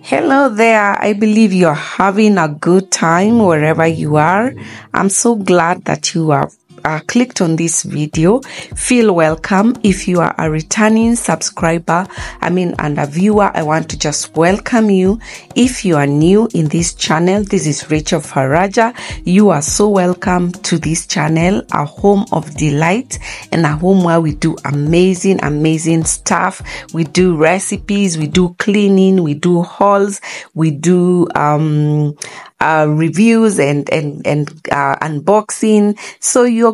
Hello there. I believe you're having a good time wherever you are. I'm so glad that you have clicked on this video. Feel welcome. If you are a returning subscriber, and a viewer, I want to just welcome you. If you are new in this channel, this is Rachel Faraja. You are so welcome to this channel, a home of delight and a home where we do amazing stuff. We do recipes, we do cleaning, we do hauls, we do reviews and unboxing. So you're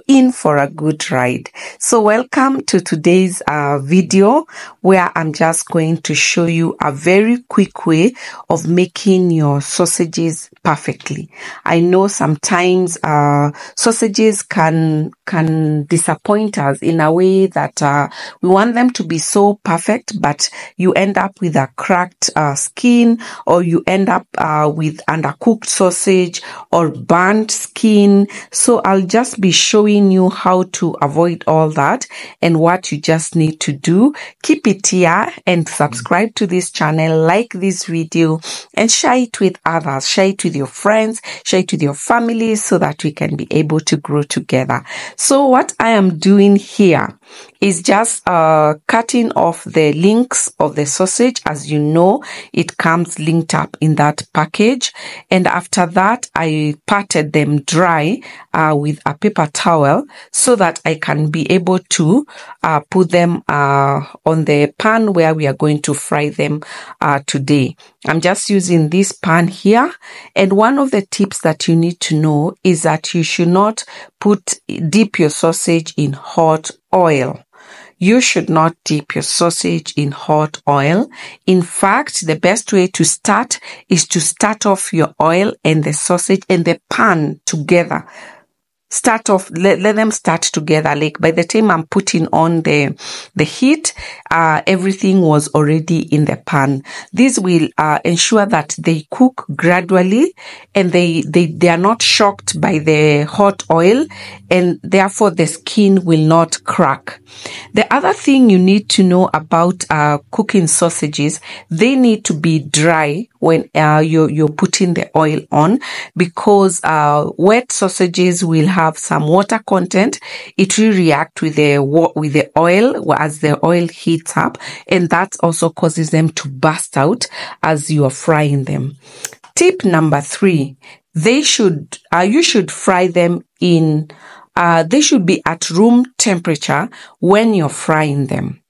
in for a good ride. So welcome to today's video, where I'm just going to show you a very quick way of making your sausages perfectly. I know sometimes sausages can disappoint us in a way that we want them to be so perfect, but you end up with a cracked skin, or you end up with undercooked sausage or burnt skin. So I'll just be showing you how to avoid all that and what you just need to do. Keep it here and subscribe to this channel, like this video, and share it with others. Share it with your friends, share it with your family, so that we can be able to grow together. So what I am doing here is just cutting off the links of the sausage. As you know, it comes linked up in that package, and after that I patted them dry with a paper towel so that I can be able to put them on the pan where we are going to fry them today. I'm just using this pan here, and one of the tips that you need to know is that you should not dip your sausage in hot oil. You should not dip your sausage in hot oil. In fact, the best way to start is to start off your oil and the sausage and the pan together. Let them start together. Like by the time I'm putting on the heat, everything was already in the pan. This will ensure that they cook gradually, and they are not shocked by the hot oil, and therefore the skin will not crack. The other thing you need to know about cooking sausages, they need to be dry when you're putting the oil on, because wet sausages will have some water content. It will react with the oil as the oil heats up, and that also causes them to burst out as you are frying them. Tip number 3: you should fry them in. They should be at room temperature when you're frying them.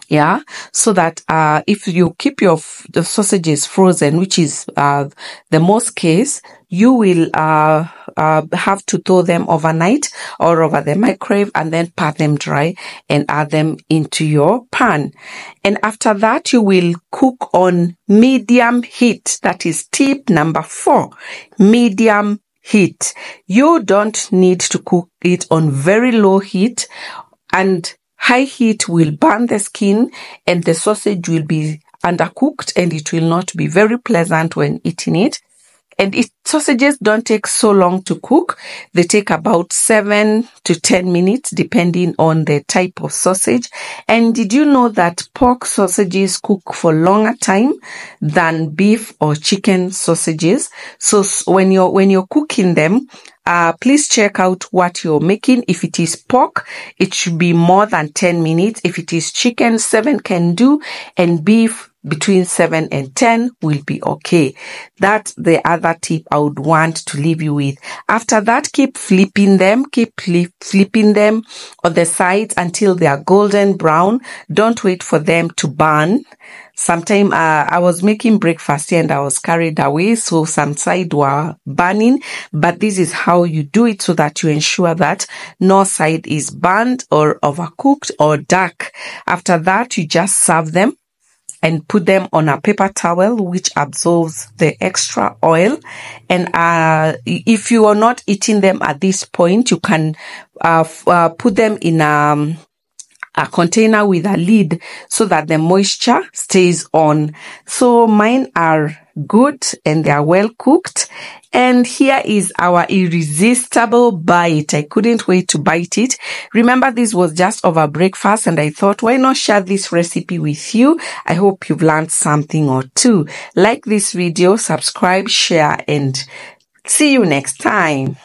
Yeah, so that if you keep the sausages frozen, which is the most case, you will have to thaw them overnight or over the microwave, and then pat them dry and add them into your pan. And after that, you will cook on medium heat. That is tip number 4, medium heat. You don't need to cook it on very low heat, and high heat will burn the skin, and the sausage will be undercooked, and it will not be very pleasant when eating it. And sausages don't take so long to cook. They take about 7 to 10 minutes, depending on the type of sausage. And did you know that pork sausages cook for longer time than beef or chicken sausages? So when you're cooking them, please check out what you're making. If it is pork, it should be more than 10 minutes. If it is chicken, 7 can do, and beef, between 7 and 10 will be okay. That's the other tip I would want to leave you with. After that, keep flipping them on the sides until they are golden brown. Don't wait for them to burn. Sometime I was making breakfast here and I was carried away, so some sides were burning, but this is how you do it so that you ensure that no side is burnt or overcooked or dark. After that, you just serve them and put them on a paper towel which absorbs the extra oil. And if you are not eating them at this point, you can put them in a container with a lid so that the moisture stays on. So mine are good and they are well cooked, And here is our irresistible bite. I couldn't wait to bite it. Remember, this was just over breakfast, and I thought, why not share this recipe with you? I hope you've learned something or two. Like this video, subscribe, share, and see you next time.